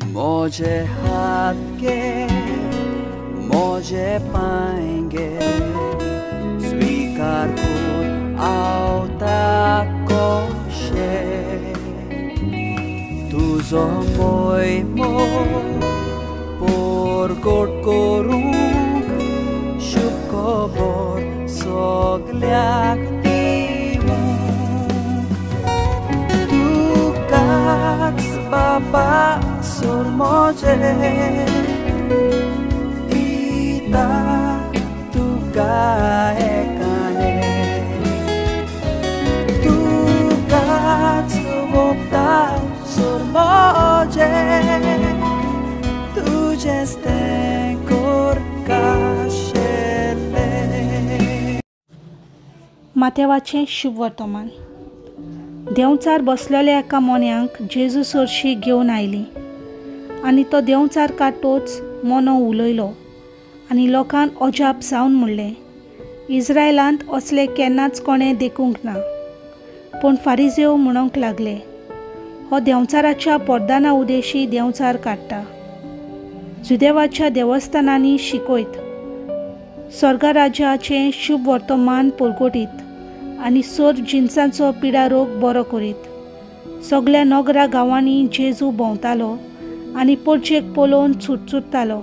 मोजे हात घे, मोजे पाय घे, स्वीकार कर आवता कोशे तुझो मोयमोग पोरगोट करूंक शुभ खबर सगल्याक दिवंक तुकाच बाबा सोर मोजे दिता तुका एकाने तुकाच वोगता सोर मोजे तुझेच तें कोरकाशेले। माथेवाचें शुभ वर्तमान। देंवचार बसलेल्या एका मोन्यांक जेजू चडशी घेवन आयली आनी तो देंवचार काडटोच मोनो उलयलो आनी लोकांक अजाप जावन म्हणलें, इस्रायलांत असलें केन्नाच कोणें देखूंक ना। पूण फारिजेव म्हणूंक लागले, हो देंवचाराच्या पोरदाना उदेशी देंवचार काडटा। जुदेवाच्या देवस्थानांनी शिकयत, स्वर्गराज्याचें शुभ वर्तमान पुरगोटीत आनी सोर जिन्सांचो पिडा रोग बरो करीत। सगळ्या नगरा गांवांनी जेजू भोंवतालो आनी पोरचेक पळोवन चुटचुट्टालो,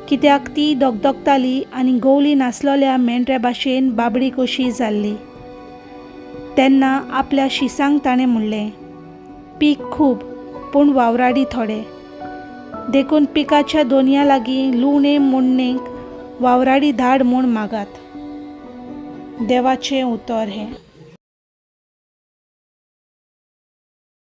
कित्याक ती दोगदोगताली आनी गवळी नासलोल्या मेंढऱ्या भाशेन बाबडी कशी जाल्ली। तेन्ना आपल्या शिसांक ताणें म्हणलें, पीक खूब पूण वावराडी थोडे, देखून पिकाच्या दोनया लागीं लुवणे मोडणेक वावराडी धाड म्हूण मागात। देवाचें उतर हें।